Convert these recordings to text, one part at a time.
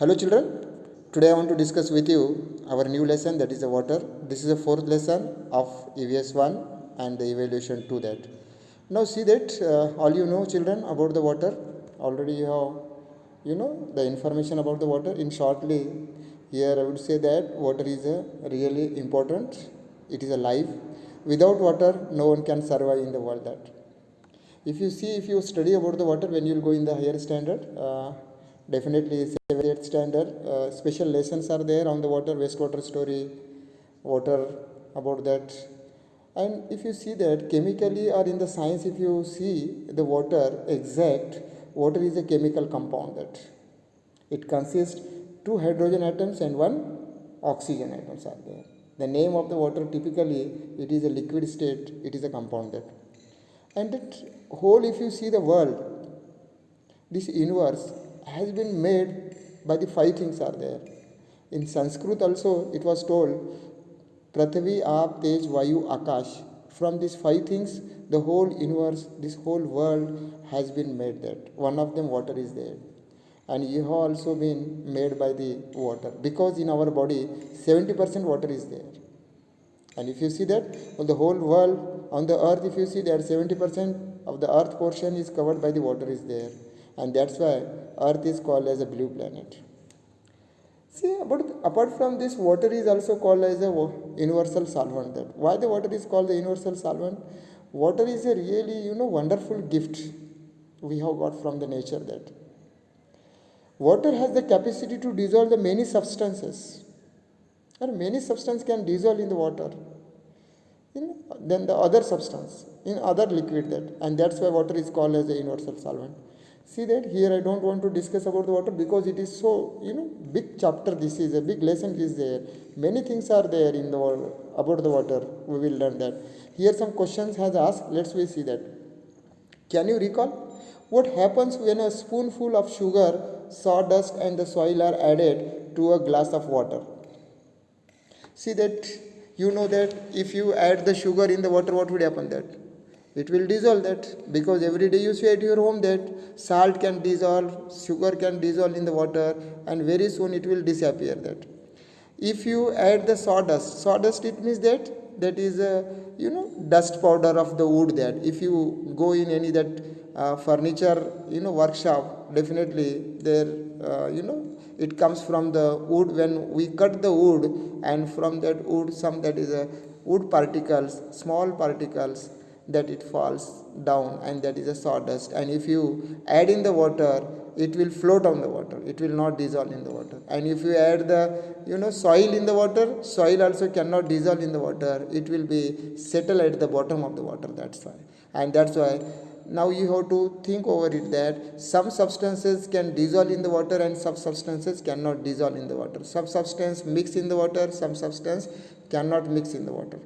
Hello children, today I want to discuss with you our new lesson, that is the water. This is the fourth lesson of EVS 1 and the evaluation to that. Now see that all you know children about the water. Already you have the information about the water. In shortly here I would say that water is a really important. It is a life. Without water no one can survive in the world. That if you study about the water when you will go in the higher standard, definitely 7th 8th standard, special lessons are there on the water, wastewater story, water, about that. And if you see that chemically or in the science, if you see the water exact, water is a chemical compound that it consists two hydrogen atoms and one oxygen atoms are there. The name of the water, typically it is a liquid state, it is a compound that. And that whole, if you see the world, this universe has been made by the five things are there. In Sanskrit also it was told Prathavi, Aap, Tej, Vayu, Akash. From these five things the whole universe, this whole world has been made. That one of them water is there. And you have also been made by the water, because in our body 70% water is there. And if you see that on the whole world, on the earth, if you see that 70% of the earth portion is covered by the water is there. And that's why earth is called as a blue planet. See, but apart from this, water is also called as a universal solvent. That why the water is called the universal solvent? Water is a really wonderful gift we have got from the nature. That water has the capacity to dissolve the many substances, and many substances can dissolve in the water, then the other substance in other liquid. That, and that's why water is called as a universal solvent. See that here I don't want to discuss about the water, because it is so big chapter. This is a big lesson is there. Many things are there in the world about the water. We will learn that. Here some questions has asked. Let's we see that. Can you recall what happens when a spoonful of sugar, sawdust and the soil are added to a glass of water? See that that if you add the sugar in the water, what would happen? That it will dissolve. That because every day you see at your home that salt can dissolve, sugar can dissolve in the water, and very soon it will disappear. That if you add the sawdust, it means that is a dust powder of the wood. That if you go in any that furniture workshop, definitely there it comes from the wood. When we cut the wood, and from that wood some that is a wood particles, small particles, that it falls down, and that is a sawdust. And if you add in the water, it will float on the water, it will not dissolve in the water. And if you add the soil in the water, soil also cannot dissolve in the water, it will be settle at the bottom of the water. That's why. And that's why now you have to think over it, that some substances can dissolve in the water and some substances cannot dissolve in the water. Some substance mix in the water, some substance cannot mix in the water.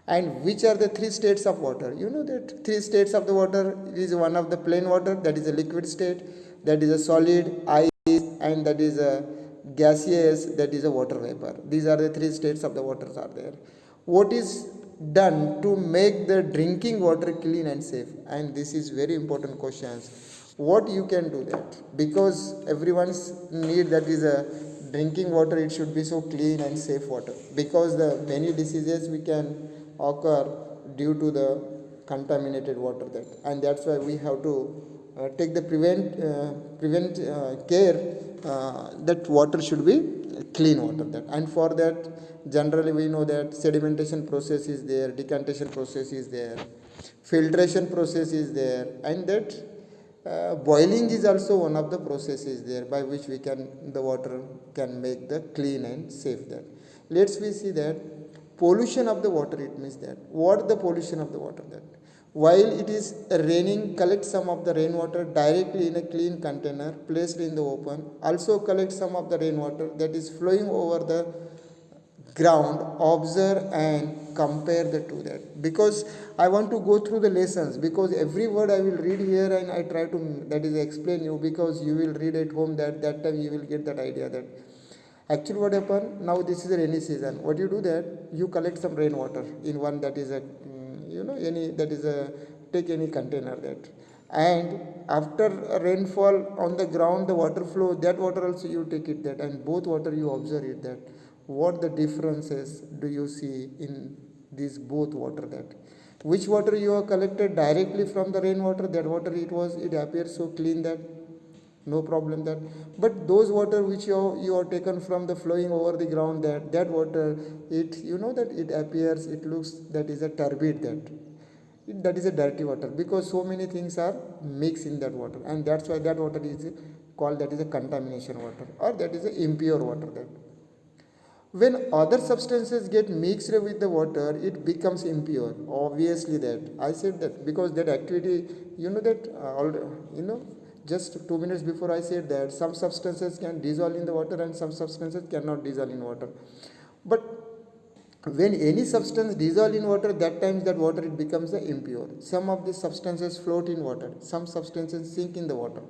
And which are the three states of water? That three states of the water is one of the plain water, that is a liquid state, that is a solid, ice, and that is a gaseous, that is a water vapor. These are the three states of the waters are there. What is done to make the drinking water clean and safe? And this is very important questions. What you can do that? Because everyone's need, that is a drinking water, it should be so clean and safe water, because the many diseases we can occur due to the contaminated water. That, and that's why we have to take the prevent care that water should be clean water. That, and for that generally we know that sedimentation process is there, decantation process is there, filtration process is there, and that boiling is also one of the processes there by which we can the water can make the clean and safe. That, let's we see that pollution of the water, it means that what the pollution of the water? That while it is raining, collect some of the rainwater directly in a clean container placed in the open. Also collect some of the rainwater that is flowing over the ground. Observe and compare the two. That because I want to go through the lessons, because every word I will read here and I try to that is explain you, because you will read at home. That time you will get that idea. That actually what happened, now this is a rainy season, what you do that you collect some rainwater in one, that is a any that is a take any container. That and after a rainfall on the ground, the water flow, that water also you take it that, and both water you observe it that what the differences do you see in these both water, that which water you have collected directly from the rainwater, that water it appears so clean that no problem that, but those water which you are taken from the flowing over the ground, that water, it that it appears, it looks that is a turbid, that is a dirty water, because so many things are mixed in that water, and that's why that water is called, that is a contamination water, or that is a impure water. That when other substances get mixed with the water, it becomes impure, obviously. That I said that because that activity, that just 2 minutes before I said that some substances can dissolve in the water and some substances cannot dissolve in water. But when any substance dissolve in water, that times that water it becomes impure. Some of the substances float in water, some substances sink in the water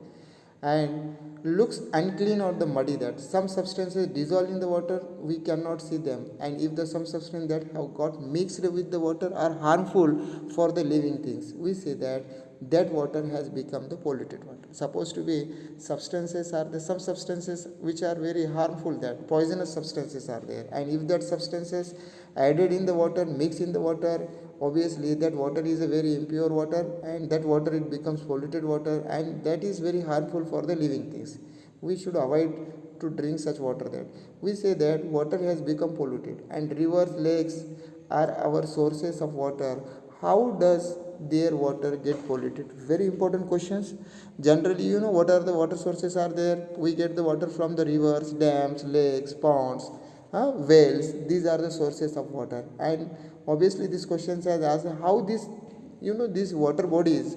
and looks unclean or the muddy. That some substances dissolve in the water, we cannot see them, and if the some substance that have got mixed with the water are harmful for the living things, we say that water has become the polluted water. Supposed to be substances are the some substances which are very harmful, that poisonous substances are there, and if that substances added in the water, mixed in the water, obviously that water is a very impure water, and that water it becomes polluted water, and that is very harmful for the living things. We should avoid to drink such water. That we say that water has become polluted, and rivers, lakes are our sources of water. How does their water get polluted? Very important questions. Generally, what are the water sources are there? We get the water from the rivers, dams, lakes, ponds, wells. These are the sources of water, and obviously this question has asked how these water bodies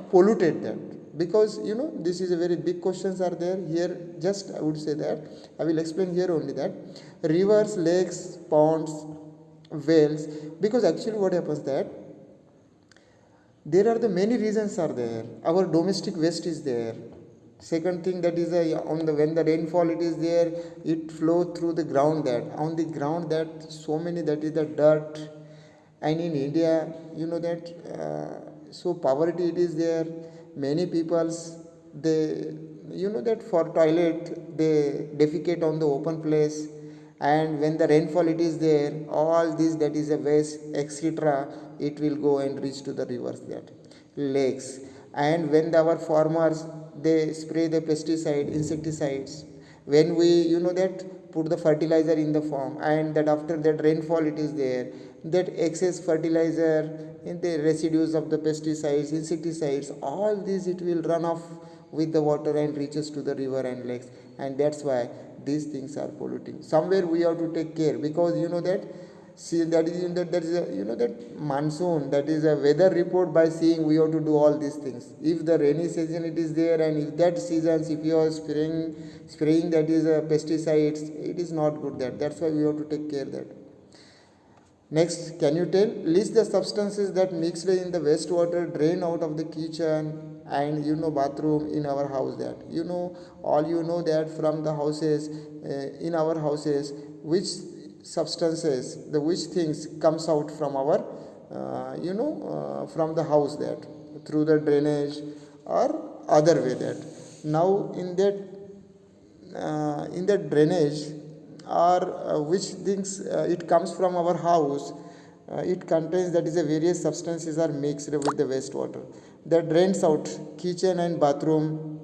polluted that, because this is a very big questions are there here. Just I would say that I will explain here only that rivers, lakes, ponds, wells, because actually what happens that there are the many reasons are there. Our domestic waste is there. Second thing, that is on the when the rainfall it is there, it flow through the ground, that on the ground that so many, that is the dirt. And in India, that so poverty it is there. Many peoples, they that for toilet they defecate on the open place, and when the rainfall it is there, all this, that is a waste etc., it will go and reach to the rivers, that lakes. And when our farmers, they spray the pesticide, insecticides, when we that put the fertilizer in the farm, and that after that rainfall it is there, that excess fertilizer in the residues of the pesticides, insecticides, all these it will run off with the water and reaches to the river and lakes, and that's why these things are polluting. Somewhere we have to take care, because that see, that is that is a, that monsoon, that is a weather report. By seeing, we have to do all these things. If the rainy season it is there, and if that seasons, if you are spraying that is pesticides, it is not good. That's why we have to take care that. Next, can you list the substances that mixed in the wastewater drain out of the kitchen and bathroom in our house? That all that from the houses, in our houses, which substances, the which things comes out from our from the house, that through the drainage or other way. That now in that drainage, or which things it comes from our house, it contains, that is a various substances are mixed with the wastewater that drains out kitchen and bathroom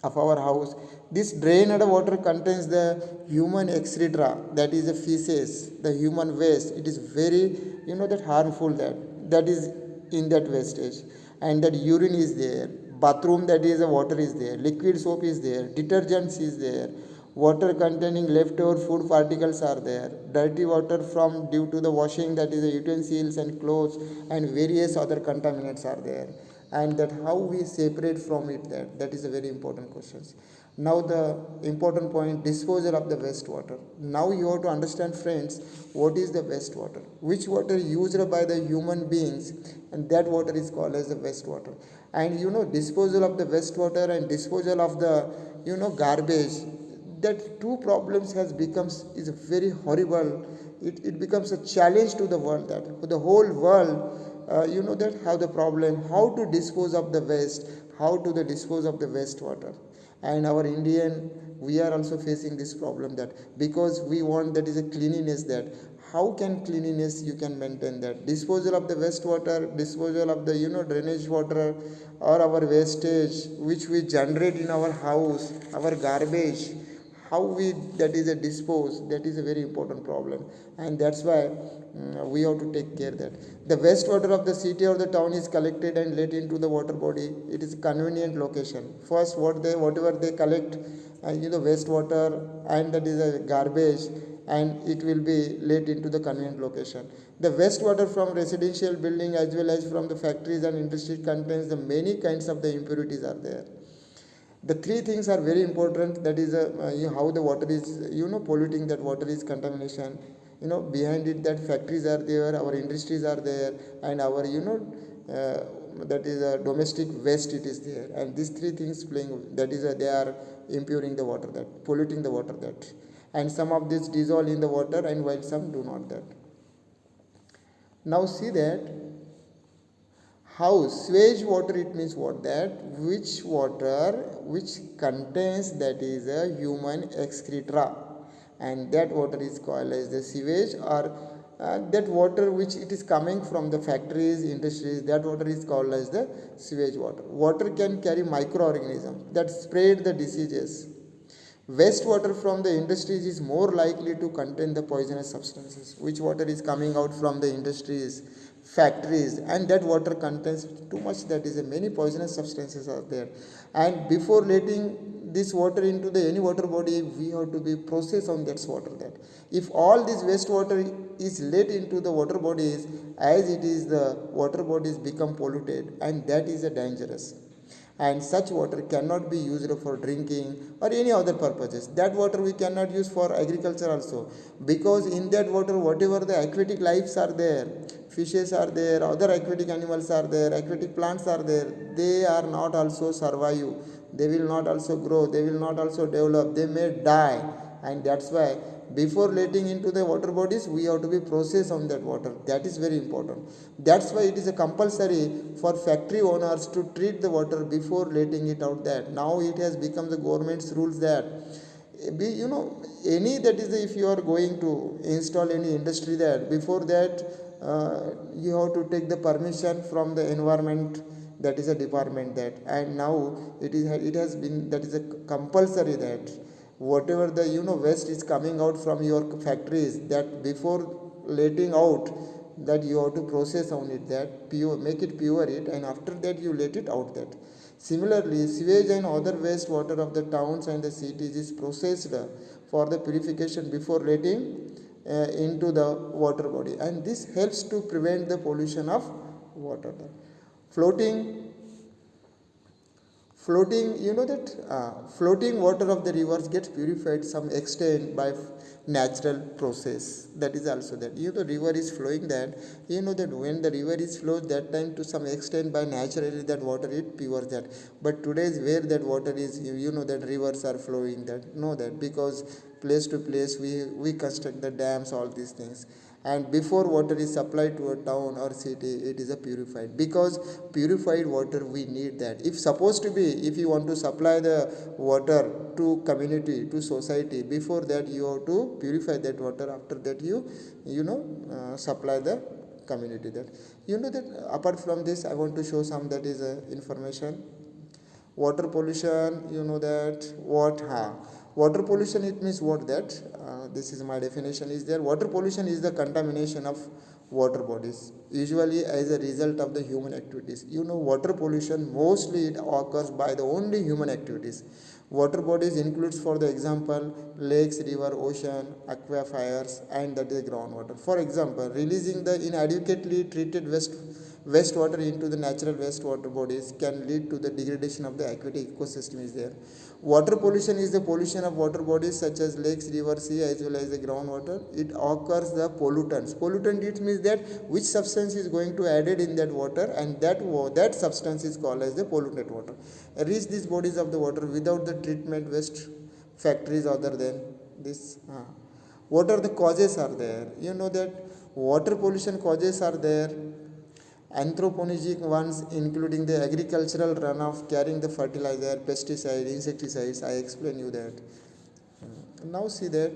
of our house. This drained water contains the human excreta, that is the feces, the human waste. It is very that harmful, that is in that wastage. And that urine is there, bathroom, that is the water is there, liquid soap is there, detergents is there, water containing leftover food particles are there, dirty water from due to the washing, that is the utensils and clothes, and various other contaminants are there. And that how we separate from it, that is a very important question. Now the important point, disposal of the wastewater. Now you have to understand, friends, what is the wastewater, which water used by the human beings, and that water is called as the wastewater. And disposal of the wastewater and disposal of the garbage, that two problems has becomes is very horrible. It becomes a challenge to the world, that the whole world you know that how the problem, how to dispose of the waste, how to the dispose of the wastewater. And our Indian, we are also facing this problem, that because we want that is a cleanliness, that how can cleanliness you can maintain that disposal of the wastewater, disposal of the drainage water, or our wastage which we generate in our house, our garbage, how we that is a dispose, that is a very important problem. And that's why we have to take care that the wastewater of the city or the town is collected and let into the water body. It is a convenient location. First, whatever they collect, wastewater, and that is a garbage, and it will be let into the convenient location. The wastewater from residential building as well as from the factories and industries contains the many kinds of the impurities are there. The three things are very important, that is how the water is polluting, that water is contamination, behind it that factories are there, our industries are there, and our that is a domestic waste it is there. And these three things playing, that is they are impurring the water, that polluting the water, that and some of this dissolve in the water and while some do not that. Now see that how sewage water, it means what, that which water which contains that is a human excreta, and that water is called as the sewage, or that water which it is coming from the factories, industries, that water is called as the sewage water. Water can carry microorganisms that spread the diseases. Wastewater from the industries is more likely to contain the poisonous substances. Which water is coming out from the industries, factories, and that water contains too much, that is many poisonous substances are there. And before letting this water into the any water body, we have to be process on that water, that if all this wastewater is let into the water bodies, as it is the water bodies become polluted, and that is a dangerous, and such water cannot be used for drinking or any other purposes. That water we cannot use for agriculture also, because in that water whatever the aquatic lives are there, fishes are there, other aquatic animals are there, aquatic plants are there, they are not also survive, they will not also grow, they will not also develop, they may die. And that's why before letting into the water bodies, we have to be process on that water. That is very important. That's why it is a compulsory for factory owners to treat the water before letting it out. That now it has become the government's rules, that any, that is if you are going to install any industry there, before that you have to take the permission from the environment, that is a department, that and now it has been, that is a compulsory, that whatever the waste is coming out from your factories, that before letting out, that you have to process on it, that pure, make it pure it, and after that you let it out. That similarly sewage and other waste water of the towns and the cities is processed for the purification before letting into the water body, and this helps to prevent the pollution of water. Floating floating that floating water of the rivers gets purified some extent by natural process. That is also that the river is flowing, that that when the river is flowed, that time to some extent by naturally that water it pures that. But today is where that water is, that rivers are flowing, that no, that because place to place we construct the dams, all these things, and before water is supplied to a town or city, it is a purified, because purified water we need. That if supposed to be, if you want to supply the water to community, to society, before that you have to purify that water, after that supply the community. That that apart from this, I want to show some, that is information. Water pollution, that water pollution, it means what, that this is my definition is there. Water pollution is the contamination of water bodies, usually as a result of the human activities. Water pollution mostly it occurs by the only human activities. Water bodies includes, for the example, lakes, river, ocean, aquifers, and that is groundwater. For example, releasing the inadequately treated wastewater into the natural wastewater bodies can lead to the degradation of the aquatic ecosystem is there. Water pollution is the pollution of water bodies such as lakes, rivers, sea, as well as the groundwater. It occurs the pollutants. Pollutant, it means that which substance is going to added in that water, and that substance is called as the polluted water. Reach these bodies of the water without the treatment waste factories other than this. What are the causes are there? That water pollution causes are there, Anthropogenic ones including the agricultural runoff carrying the fertilizer, pesticide, insecticides. I explain you that. Now see that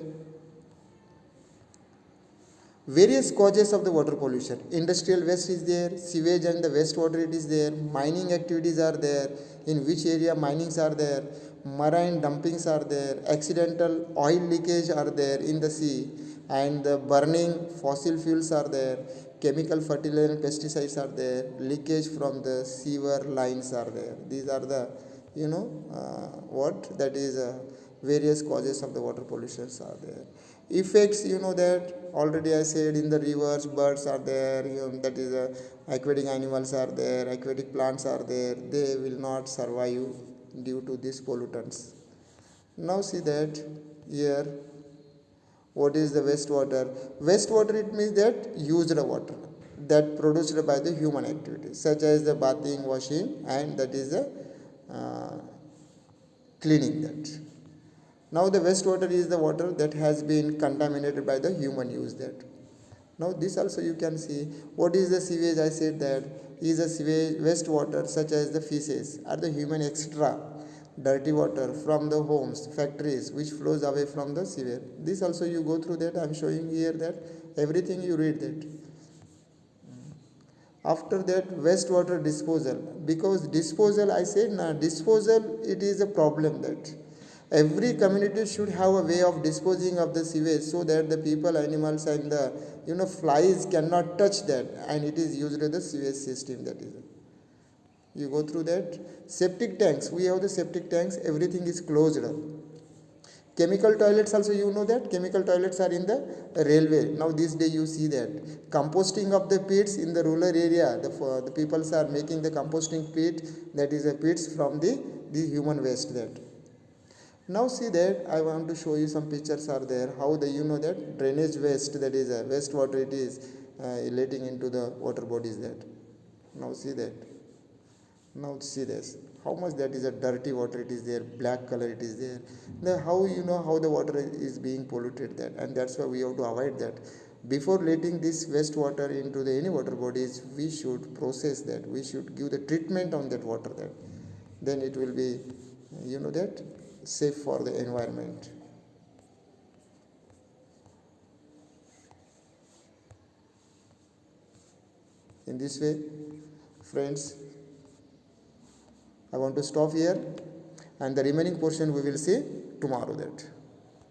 various causes of the water pollution. Industrial waste is there, sewage and the wastewater it is there, mining activities are there, in which area minings are there, marine dumpings are there, accidental oil leakage are there in the sea, and the burning fossil fuels are there, chemical fertilizer and pesticides are there, leakage from the sewer lines are there. These are the, what that is various causes of the water pollutions are there. Effects, that already I said, in the rivers birds are there, that is aquatic animals are there, aquatic plants are there, they will not survive due to these pollutants. Now see that here, what is the wastewater? Wastewater, it means that used water that produced by the human activities such as the bathing, washing, and that is the cleaning that. Now the wastewater is the water that has been contaminated by the human use that. Now this also you can see. What is the sewage? I said that is a sewage wastewater such as the feces or the human extra dirty water from the homes, factories which flows away from the sewage. This also you go through that. I am showing here that everything you read that. After that, wastewater disposal, because disposal, I said disposal, it is a problem that every community should have a way of disposing of the sewage so that the people, animals, and the flies cannot touch that, and it is used in the sewage system. That is, you go through that. Septic tanks, we have the septic tanks, everything is closed. Chemical toilets also, that chemical toilets are in the railway. Now this day you see that composting of the pits in the rural area, the people are making the composting pit, that is a pits from the human waste that. Now see that I want to show you some pictures are there, how the that drainage waste, that is a wastewater, it is letting into the water bodies that. Now see that. Now see this, how much that is a dirty water, it is there, black color it is there. Now how how the water is being polluted that, and that's why we have to avoid that. Before letting this wastewater into the any water bodies, we should process that, we should give the treatment on that water that, then it will be that safe for the environment. In this way, friends, I want to stop here, and the remaining portion we will see tomorrow that.